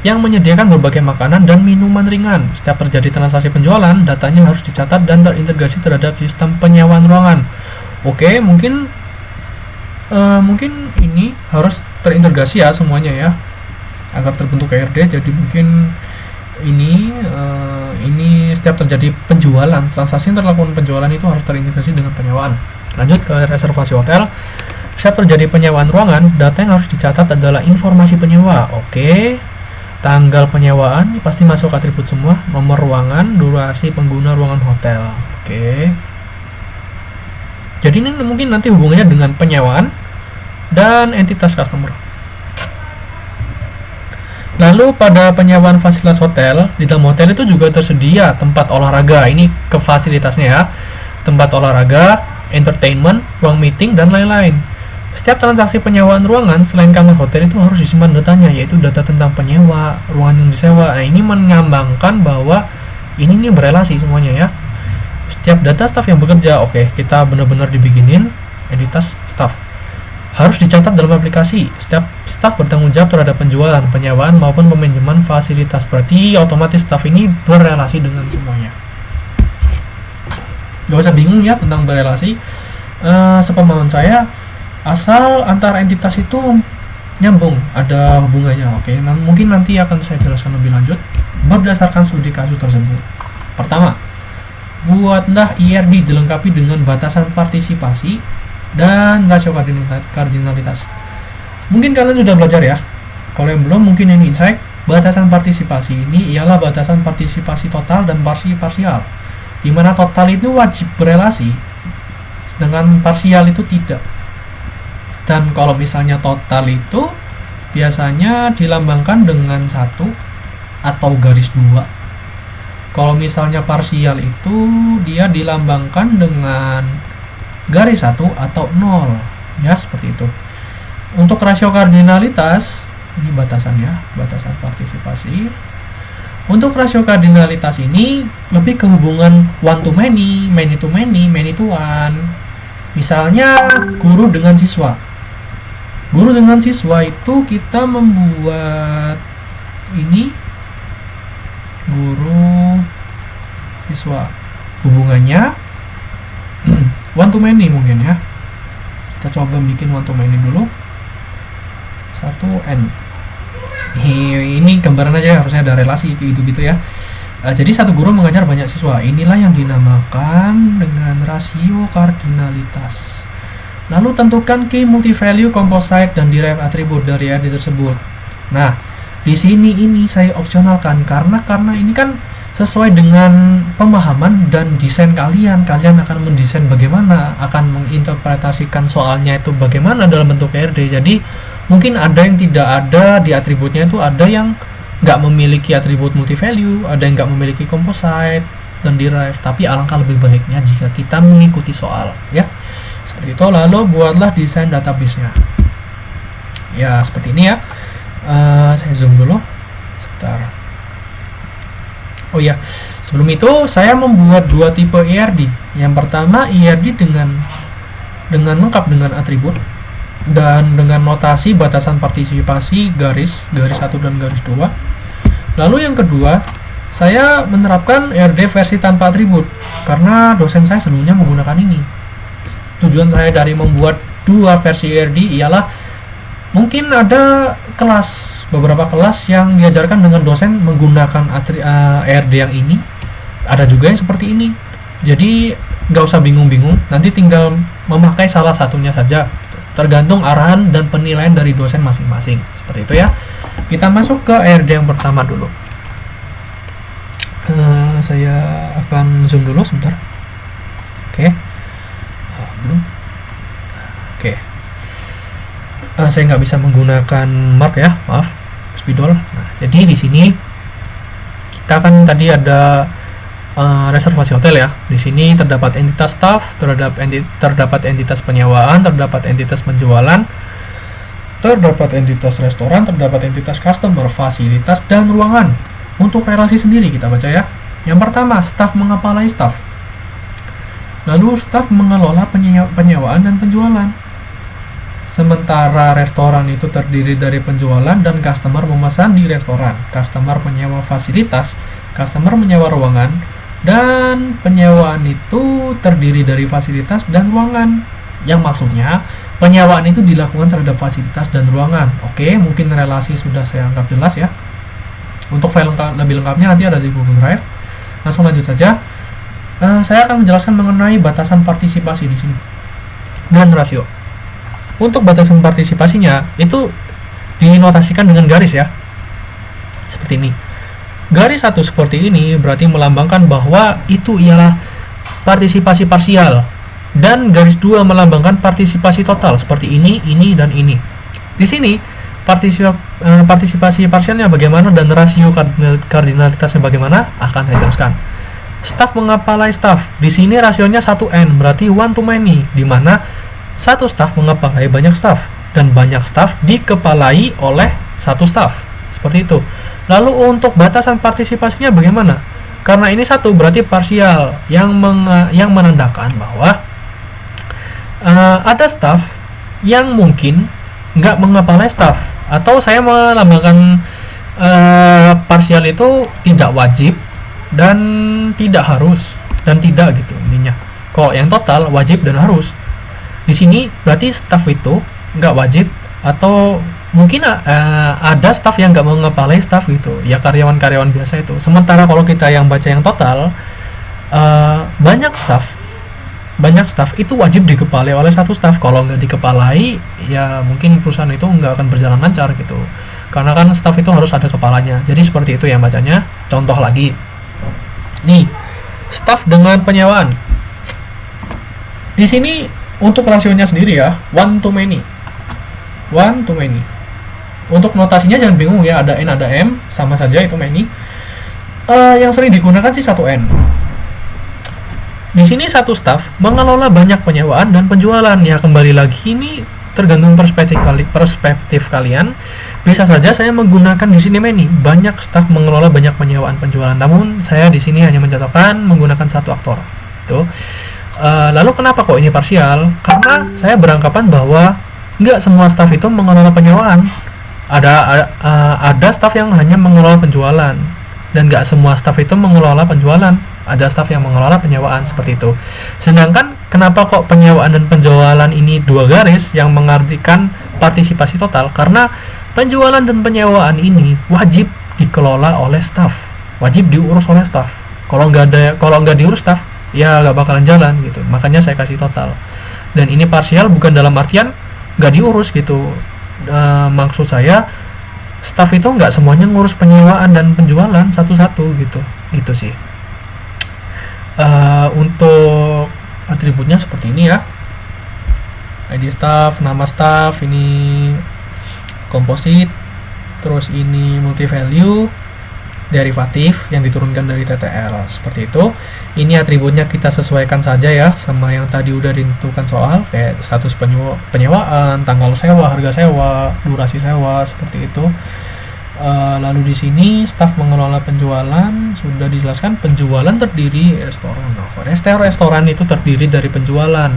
yang menyediakan berbagai makanan dan minuman ringan. Setiap terjadi transaksi penjualan, datanya harus dicatat dan terintegrasi terhadap sistem penyewaan ruangan. Oke, mungkin ini harus terintegrasi ya semuanya ya, agar terbentuk KRD. Jadi mungkin ini setiap terjadi penjualan, transaksi yang terlakukan penjualan itu harus terintegrasi dengan penyewaan. Lanjut ke reservasi hotel. Setiap terjadi penyewaan ruangan, data yang harus dicatat adalah informasi penyewa. Oke. Tanggal penyewaan ini pasti masuk atribut semua, nomor ruangan, durasi pengguna ruangan hotel. Oke. Jadi ini mungkin nanti hubungannya dengan penyewaan dan entitas customer. Lalu pada penyewaan fasilitas hotel, di dalam hotel itu juga tersedia tempat olahraga. Ini ke fasilitasnya ya. Tempat olahraga, entertainment, ruang meeting, dan lain-lain. Setiap transaksi penyewaan ruangan selain kamar hotel itu harus disimpan datanya, yaitu data tentang penyewa, ruangan yang disewa. Nah, ini menyambangkan bahwa ini nih berelasi semuanya ya. Setiap data staf yang bekerja, oke, kita benar-benar dibikinin entitas staf. Harus dicatat dalam aplikasi. Setiap staf bertanggung jawab terhadap penjualan, penyewaan maupun peminjaman fasilitas. Berarti otomatis staf ini berelasi dengan semuanya. Gak usah bingung ya tentang berelasi. Sepemahaman saya, asal antara entitas itu nyambung, ada hubungannya. Oke, mungkin nanti akan saya jelaskan lebih lanjut berdasarkan studi kasus tersebut. Pertama, buatlah IRD dilengkapi dengan batasan partisipasi dan rasio kardinalitas. Mungkin kalian sudah belajar ya. Kalau yang belum, mungkin ini insight. Batasan partisipasi ini ialah batasan partisipasi total dan parsial, di mana total itu wajib berelasi, sedangkan parsial itu tidak. Dan kalau misalnya total itu biasanya dilambangkan dengan 1 atau garis 2. Kalau misalnya parsial itu dia dilambangkan dengan garis 1 atau 0. Ya, seperti itu. Untuk rasio kardinalitas, ini batasannya, batasan partisipasi. Untuk rasio kardinalitas ini lebih ke hubungan one to many, many to many, many to one. Misalnya guru dengan siswa. Guru dengan siswa itu kita membuat ini guru siswa, hubungannya one to many mungkin ya. Kita coba bikin one to many dulu. 1N. Ini gambaran aja, harusnya ada relasi gitu ya. Jadi satu guru mengajar banyak siswa. Inilah yang dinamakan dengan rasio kardinalitas. Lalu tentukan key multi-value, composite, dan derived attribute dari IRD tersebut. Nah, di sini ini saya opsionalkan karena ini kan sesuai dengan pemahaman dan desain kalian. Kalian akan mendesain bagaimana, akan menginterpretasikan soalnya itu bagaimana dalam bentuk IRD. Jadi mungkin ada yang tidak ada di atributnya, itu ada yang nggak memiliki atribut multi-value, ada yang nggak memiliki composite dan derived. Tapi alangkah lebih baiknya jika kita mengikuti soal ya. Seperti itu. Lalu buatlah desain database-nya. Ya, seperti ini ya. Saya zoom dulu. Sebentar. Oh ya, sebelum itu saya membuat 2 tipe IRD. Yang pertama IRD dengan lengkap dengan atribut dan dengan notasi batasan partisipasi garis 1 dan garis 2. Lalu yang kedua, saya menerapkan IRD versi tanpa atribut karena dosen saya sebelumnya menggunakan ini. Tujuan saya dari membuat 2 versi IRD ialah mungkin ada beberapa kelas yang diajarkan dengan dosen menggunakan IRD yang ini, ada juga yang seperti ini. Jadi nggak usah bingung-bingung, nanti tinggal memakai salah satunya saja, tergantung arahan dan penilaian dari dosen masing-masing. Seperti itu ya. Kita masuk ke IRD yang pertama dulu. Saya akan zoom dulu sebentar. Oke. Belum. Oke. Saya nggak bisa menggunakan mark ya, maaf, spidol. Nah, jadi di sini kita kan tadi ada reservasi hotel ya. Di sini terdapat entitas staff, terdapat entitas penyewaan, terdapat entitas penjualan, terdapat entitas restoran, terdapat entitas customer, fasilitas, dan ruangan. Untuk relasi sendiri kita baca ya. Yang pertama, staf mengepalai staf. Lalu staf mengelola penyewaan dan penjualan. Sementara restoran itu terdiri dari penjualan dan customer memesan di restoran. Customer menyewa fasilitas, customer menyewa ruangan, dan penyewaan itu terdiri dari fasilitas dan ruangan. Yang maksudnya penyewaan itu dilakukan terhadap fasilitas dan ruangan. Oke, mungkin relasi sudah saya anggap jelas ya. Untuk file lebih lengkapnya nanti ada di Google Drive. Langsung lanjut saja. Saya akan menjelaskan mengenai batasan partisipasi di sini dan rasio. Untuk batasan partisipasinya itu dinotasikan dengan garis ya, seperti ini. Garis satu seperti ini berarti melambangkan bahwa itu ialah partisipasi parsial, dan garis 2 melambangkan partisipasi total seperti ini, dan ini. Di sini partisipasi parsialnya bagaimana dan rasio kardinalitasnya bagaimana akan saya jelaskan. Staf mengepalai staf. Di sini rasionya 1N, berarti one to many, di mana satu staf mengepalai banyak staf dan banyak staf dikepalai oleh satu staf. Seperti itu. Lalu untuk batasan partisipasinya bagaimana? Karena ini satu berarti parsial yang menandakan bahwa ada staf yang mungkin nggak mengepalai staf, atau saya melambangkan parsial itu tidak wajib dan tidak harus dan tidak gitu intinya. Kok yang total wajib dan harus. Di sini berarti staf itu nggak wajib, atau mungkin ada staf yang nggak mengepalai staf gitu ya, karyawan-karyawan biasa itu. Sementara kalau kita yang baca yang total, banyak staf itu wajib dikepalai oleh satu staf. Kalau nggak dikepalai ya mungkin perusahaan itu nggak akan berjalan lancar gitu, karena kan staf itu harus ada kepalanya. Jadi seperti itu yang bacanya. Contoh lagi nih, staf dengan penyewaan. Di sini untuk rasionya sendiri ya, one to many. Untuk notasinya jangan bingung ya, ada N ada M, sama saja itu many. Yang sering digunakan sih 1N. Di sini satu staf mengelola banyak penyewaan dan penjualan. Ya kembali lagi ini tergantung perspektif kalian. Bisa saja saya menggunakan di sini many, banyak staf mengelola banyak penyewaan penjualan. Namun saya di sini hanya mencontohkan menggunakan satu aktor. Itu. Lalu kenapa kok ini parsial? Karena saya beranggapan bahwa nggak semua staf itu mengelola penyewaan. Ada staf yang hanya mengelola penjualan, dan nggak semua staf itu mengelola penjualan. Ada staf yang mengelola penyewaan, seperti itu. Sedangkan kenapa kok penyewaan dan penjualan ini dua garis yang mengartikan partisipasi total? Karena penjualan dan penyewaan ini wajib dikelola oleh staf, wajib diurus oleh staf. Kalau nggak diurus staf, ya nggak bakalan jalan gitu. Makanya saya kasih total. Dan ini parsial bukan dalam artian nggak diurus gitu. Maksud saya staf itu nggak semuanya ngurus penyewaan dan penjualan satu-satu gitu sih. Untuk atributnya seperti ini ya, ID staff, nama staff, ini komposit, terus ini multi value, derivatif yang diturunkan dari TTL, seperti itu. Ini atributnya kita sesuaikan saja ya sama yang tadi udah ditentukan soal, kayak status penyewaan, tanggal sewa, harga sewa, durasi sewa, seperti itu. Lalu di sini staf mengelola penjualan sudah dijelaskan. Penjualan terdiri restoran. Restoran itu terdiri dari penjualan.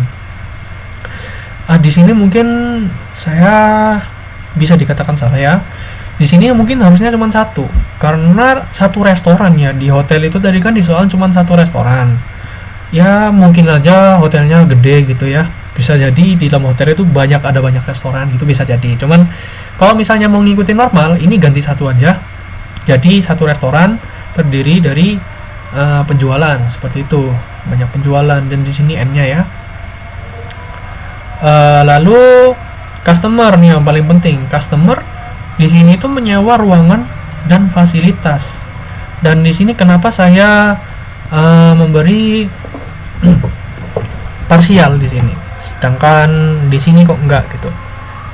Di sini mungkin saya bisa dikatakan salah ya. Di sini mungkin harusnya cuma satu, karena satu restoran ya. Di hotel itu tadi kan di soal cuma satu restoran. Ya mungkin aja hotelnya gede gitu ya. Bisa jadi di dalam hotel itu ada banyak restoran, itu bisa jadi. Cuman kalau misalnya mau ngikutin normal, ini ganti satu aja. Jadi satu restoran terdiri dari penjualan, seperti itu. Banyak penjualan, dan di sini N-nya ya. Lalu customer nih yang paling penting. Customer di sini itu menyewa ruangan dan fasilitas. Dan di sini kenapa saya memberi parsial di sini, sedangkan di sini kok enggak gitu.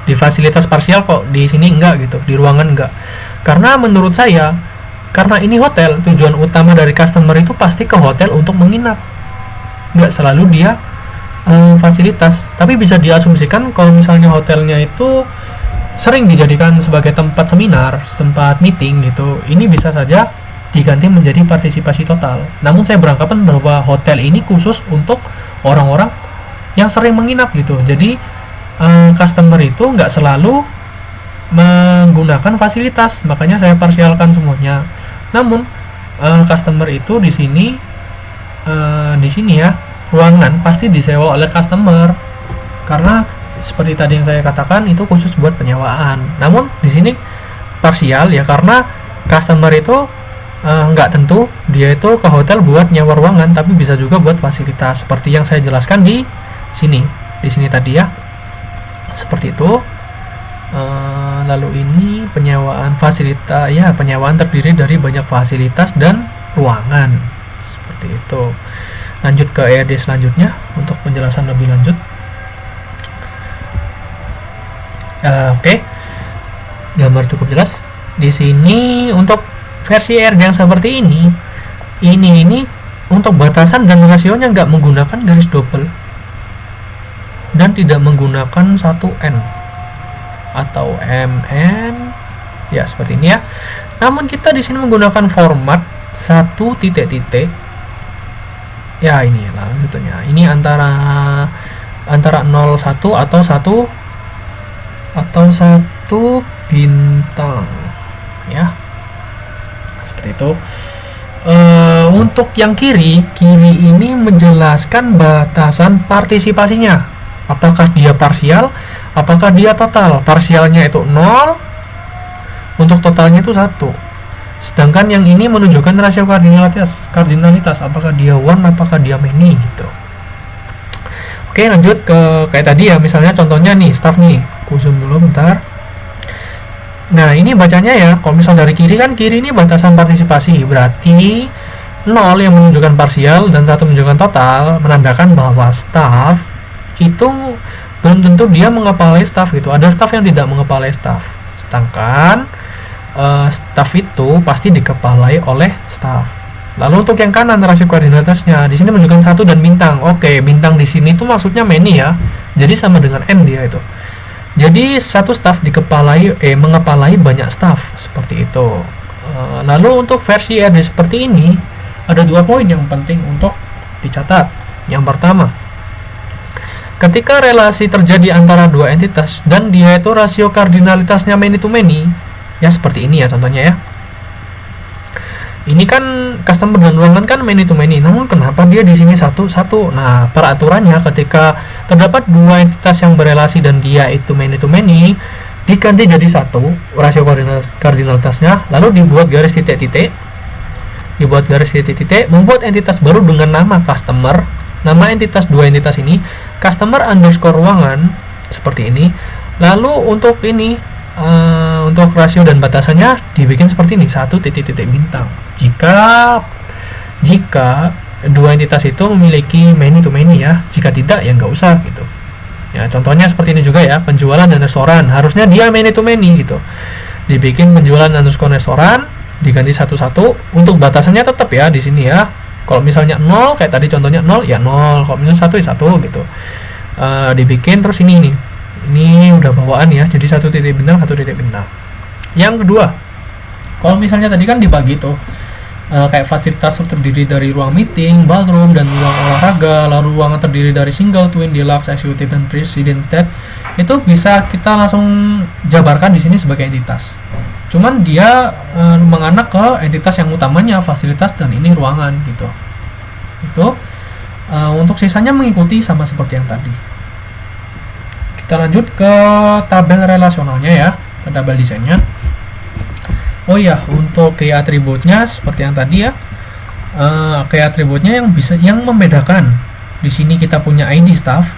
Di fasilitas parsial kok di sini enggak gitu, di ruangan enggak. Karena menurut saya, karena ini hotel, tujuan utama dari customer itu pasti ke hotel untuk menginap, enggak selalu dia fasilitas. Tapi bisa diasumsikan kalau misalnya hotelnya itu sering dijadikan sebagai tempat seminar, tempat meeting gitu, ini bisa saja diganti menjadi partisipasi total. Namun saya beranggapan bahwa hotel ini khusus untuk orang-orang yang sering menginap gitu. Jadi customer itu nggak selalu menggunakan fasilitas, makanya saya parsialkan semuanya. Namun customer itu di sini ya, ruangan pasti disewa oleh customer, karena seperti tadi yang saya katakan itu khusus buat penyewaan. Namun di sini parsial ya, karena customer itu nggak tentu dia itu ke hotel buat nyewa ruangan, tapi bisa juga buat fasilitas seperti yang saya jelaskan di sini tadi ya, seperti itu. Lalu ini penyewaan fasilitas ya, penyewaan terdiri dari banyak fasilitas dan ruangan, seperti itu. Lanjut ke EAD selanjutnya untuk penjelasan lebih lanjut. Oke. Gambar cukup jelas. Di sini untuk versi EAD yang seperti ini untuk batasan dan rasionya nggak menggunakan garis double dan tidak menggunakan 1N atau MN ya, seperti ini ya. Namun kita di sini menggunakan format 1 titik-titik ya, ini lanjutnya ini antara 01 atau 1 bintang ya, seperti itu. Untuk yang kiri ini menjelaskan batasan partisipasinya, apakah dia parsial, apakah dia total. Parsialnya itu 0, untuk totalnya itu 1. Sedangkan yang ini menunjukkan rasio kardinalitas, apakah dia one, apakah dia many gitu. Oke, lanjut ke kayak tadi ya, misalnya contohnya nih staff nih, aku zoom dulu bentar. Nah ini bacanya ya, kalau misal dari kiri ini batasan partisipasi, berarti 0 yang menunjukkan parsial dan 1 menunjukkan total, menandakan bahwa staff itu belum tentu dia mengepalai staff gitu. Ada staff yang tidak mengepalai staff, sedangkan staff itu pasti dikepalai oleh staff. Lalu untuk yang kanan rasio koordinatasnya di sini menunjukkan 1 dan bintang. Oke, bintang di sini itu maksudnya many ya. Jadi sama dengan N dia itu. Jadi satu staff mengepalai banyak staff, seperti itu. Lalu untuk versi EAD seperti ini ada 2 poin yang penting untuk dicatat. Yang pertama, ketika relasi terjadi antara 2 entitas dan dia itu rasio kardinalitasnya many to many, ya seperti ini ya contohnya ya. Ini kan customer dan ruangan kan many to many, namun kenapa dia di sini satu? Nah, peraturannya ketika terdapat 2 entitas yang berelasi dan dia itu many to many, diganti jadi 1 rasio kardinalitasnya, lalu dibuat garis titik-titik, membuat entitas baru dengan nama customer, nama entitas 2 entitas ini customer underscore ruangan, seperti ini. Lalu untuk ini untuk rasio dan batasannya dibikin seperti ini, 1 titik-titik bintang. Jika 2 entitas itu memiliki many to many ya, jika tidak ya nggak usah gitu ya. Contohnya seperti ini juga ya, penjualan dan restoran, harusnya dia many to many gitu, dibikin penjualan underscore restoran, diganti 1. Untuk batasannya tetap ya di sini ya, kalau misalnya 0 kayak tadi contohnya 0 ya 0, kalau misalnya 1 ya 1 gitu. Dibikin terus ini udah bawaan ya, jadi 1 titik bintang, 1 titik bintang. Yang kedua, kalau misalnya tadi kan dibagi tuh kayak fasilitas terdiri dari ruang meeting, ballroom, dan ruang olahraga, lalu ruangan terdiri dari single, twin, deluxe, executive, dan president state, itu bisa kita langsung jabarkan di sini sebagai entitas. Cuman dia menganak ke entitas yang utamanya fasilitas dan ini ruangan gitu. Itu untuk sisanya mengikuti sama seperti yang tadi. Kita lanjut ke tabel relasionalnya ya, ke tabel desainnya. Oh ya, untuk key atributnya seperti yang tadi ya. Key atributnya yang membedakan. Di sini kita punya ID staff,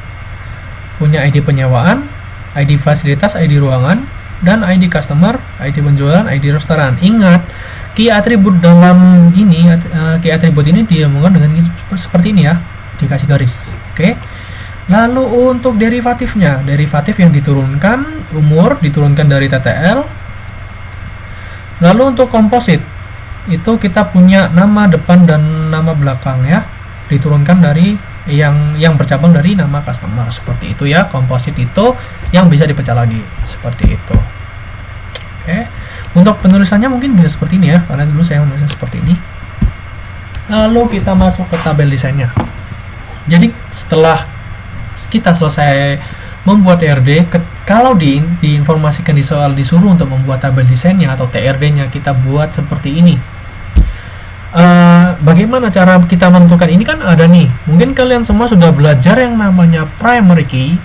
punya ID penyewaan, ID fasilitas, ID ruangan, dan ID customer, ID penjualan, ID restoran. Ingat, key atribut dalam ini, key atribut ini diamungkan dengan seperti ini ya, dikasih garis. Oke. Lalu untuk derivatifnya, derivatif yang diturunkan, umur diturunkan dari TTL. Lalu untuk komposit, itu kita punya nama depan dan nama belakang ya, diturunkan dari yang bercabang dari nama customer. Seperti itu ya, komposit itu yang bisa dipecah lagi seperti itu. Oke, untuk penulisannya mungkin bisa seperti ini ya, karena dulu saya menulisnya seperti ini. Lalu kita masuk ke tabel desainnya. Jadi setelah kita selesai membuat TRD, kalau diinformasikan di soal disuruh untuk membuat tabel desainnya atau TRD-nya, kita buat seperti ini. Bagaimana cara kita menentukan ini? Kan ada nih, mungkin kalian semua sudah belajar yang namanya primary key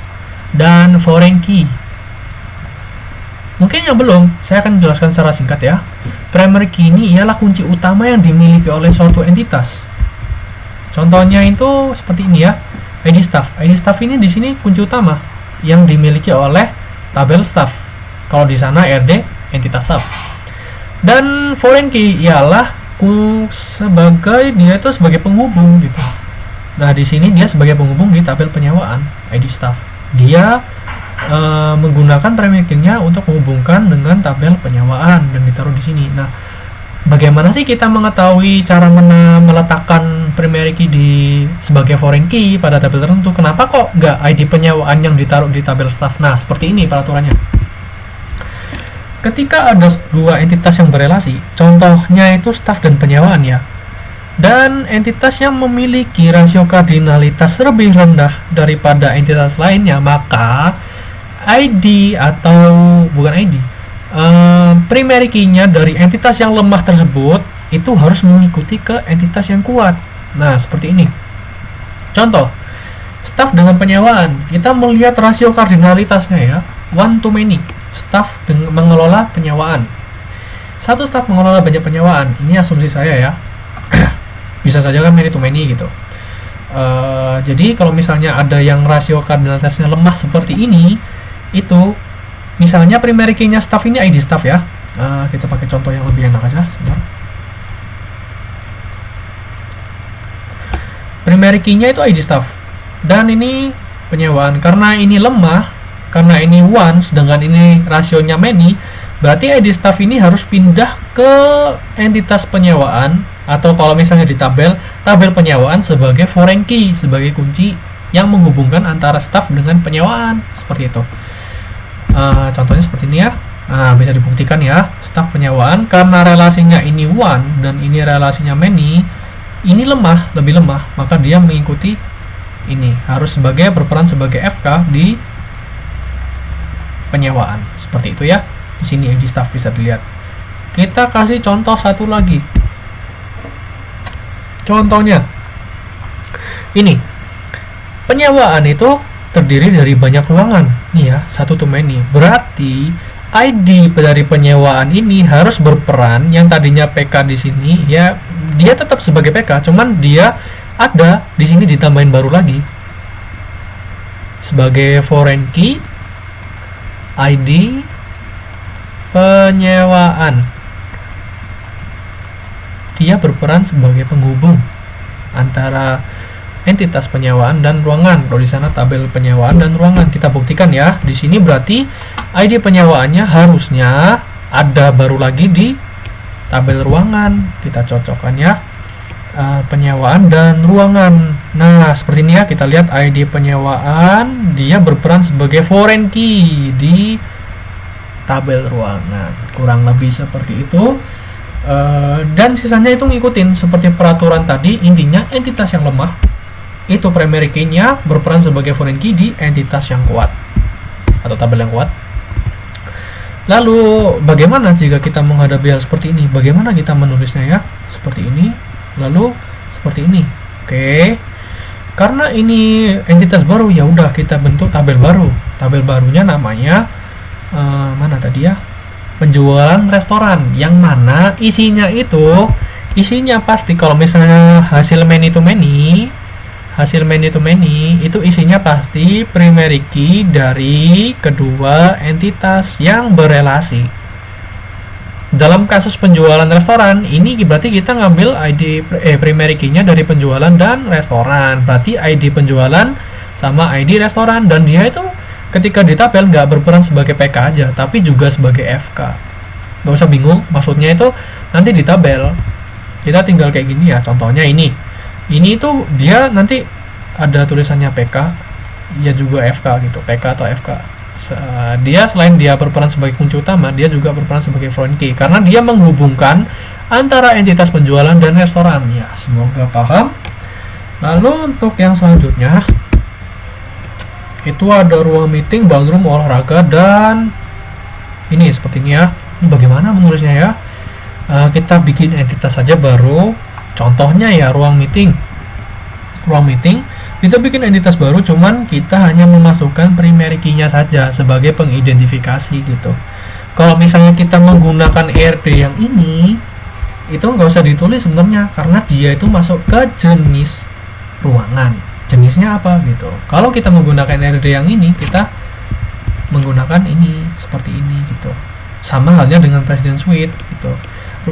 dan foreign key. Mungkin yang belum, saya akan jelaskan secara singkat ya. Primary key ini ialah kunci utama yang dimiliki oleh suatu entitas. Contohnya itu seperti ini ya, ID staff. ID staff ini di sini kunci utama yang dimiliki oleh tabel staff. Kalau di sana RD entitas staff. Dan foreign key ialah dia itu sebagai penghubung gitu. Nah, di sini dia sebagai penghubung di tabel penyewaan ID staff. Dia menggunakan primary key-nya untuk menghubungkan dengan tabel penyewaan dan ditaruh di sini. Nah, bagaimana sih kita mengetahui cara meletakkan primary key sebagai foreign key pada tabel tertentu? Kenapa kok nggak ID penyewaan yang ditaruh di tabel staff? Nah, seperti ini peraturannya. Ketika ada dua entitas yang berelasi, contohnya itu staff dan penyewaan ya, dan entitas yang memiliki rasio kardinalitas lebih rendah daripada entitas lainnya, maka ID atau bukan ID, primary key-nya dari entitas yang lemah tersebut itu harus mengikuti ke entitas yang kuat. Nah, seperti ini. Contoh, staff dengan penyewaan, kita melihat rasio kardinalitasnya ya, one to many. Staff mengelola penyewaan. Satu staff mengelola banyak penyewaan. Ini asumsi saya ya. Bisa saja kan many to many gitu. Jadi kalau misalnya ada yang rasio kardinalitasnya lemah seperti ini, itu misalnya primary key-nya staff ini ID staff ya. Kita pakai contoh yang lebih enak aja. Sebentar. Primary key-nya itu ID staff. Dan ini penyewaan. Karena ini lemah, karena ini one, sedangkan ini rasionya many, berarti ID staff ini harus pindah ke entitas penyewaan, atau kalau misalnya di tabel penyewaan sebagai foreign key, sebagai kunci yang menghubungkan antara staff dengan penyewaan, seperti itu. Contohnya seperti ini ya. Nah, bisa dibuktikan ya, staff penyewaan karena relasinya ini one dan ini relasinya many, ini lebih lemah, maka dia mengikuti ini, harus berperan sebagai FK di penyewaan. Seperti itu ya. Di sini ID staff bisa dilihat. Kita kasih contoh satu lagi. Contohnya ini. Penyewaan itu terdiri dari banyak ruangan. Nih ya, satu to many. Berarti ID dari penyewaan ini harus berperan, yang tadinya PK di sini ya, dia tetap sebagai PK, cuman dia ada di sini ditambahin baru lagi sebagai foreign key ID penyewaan. Dia berperan sebagai penghubung antara entitas penyewaan dan ruangan. Kalau di sana tabel penyewaan dan ruangan, kita buktikan ya. Di sini berarti ID penyewaannya harusnya ada baru lagi di tabel ruangan. Kita cocokkan ya, penyewaan dan ruangan. Nah, seperti ini ya, kita lihat ID penyewaan dia berperan sebagai foreign key di tabel ruangan, kurang lebih seperti itu. Dan sisanya itu ngikutin seperti peraturan tadi. Intinya entitas yang lemah itu primary key-nya berperan sebagai foreign key di entitas yang kuat atau tabel yang kuat. Lalu bagaimana jika kita menghadapi hal seperti ini? Bagaimana kita menulisnya ya? Seperti ini. Lalu seperti ini. Oke. Karena ini entitas baru, ya udah kita bentuk tabel baru. Tabel barunya namanya mana tadi ya? Penjualan restoran, yang mana isinya pasti kalau misalnya hasil many to many itu isinya pasti primary key dari kedua entitas yang berelasi. Dalam kasus penjualan restoran ini berarti kita ngambil ID primary key-nya dari penjualan dan restoran. Berarti ID penjualan sama ID restoran, dan dia itu ketika di tabel nggak berperan sebagai PK aja, tapi juga sebagai FK. Nggak usah bingung, maksudnya itu nanti di tabel kita tinggal kayak gini ya. Contohnya ini itu dia nanti ada tulisannya PK, ia juga FK gitu, PK atau FK. Dia selain dia berperan sebagai kunci utama, dia juga berperan sebagai foreign key karena dia menghubungkan antara entitas penjualan dan restoran. Ya, semoga paham. Lalu untuk yang selanjutnya itu ada ruang meeting, ballroom, olahraga, dan ini seperti ini ya. Ini bagaimana menulisnya ya? Kita bikin entitas saja baru. Contohnya ya ruang meeting. Kita bikin entitas baru, cuman kita hanya memasukkan primary key-nya saja sebagai pengidentifikasi gitu. Kalau misalnya kita menggunakan ERD yang ini, itu nggak usah ditulis sebenarnya karena dia itu masuk ke jenis ruangan. Jenisnya apa gitu. Kalau kita menggunakan ERD yang ini, kita menggunakan ini seperti ini gitu. Sama halnya dengan President Suite gitu.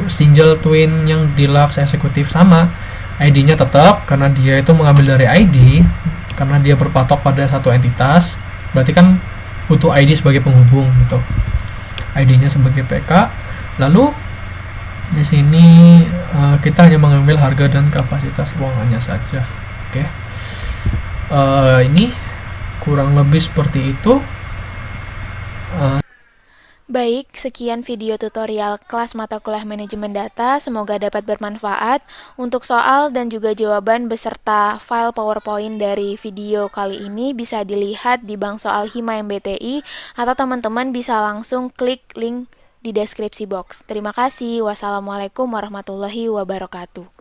Single twin yang deluxe eksekutif sama. ID-nya tetap karena dia itu mengambil dari ID karena dia berpatok pada satu entitas, berarti kan butuh ID sebagai penghubung gitu. ID-nya sebagai PK. Lalu di sini kita hanya mengambil harga dan kapasitas ruangannya saja. Oke. Ini kurang lebih seperti itu. Baik, sekian video tutorial kelas mata kuliah manajemen data. Semoga dapat bermanfaat. Untuk soal dan juga jawaban beserta file PowerPoint dari video kali ini bisa dilihat di bank soal Hima MBTI atau teman-teman bisa langsung klik link di deskripsi box. Terima kasih. Wassalamualaikum warahmatullahi wabarakatuh.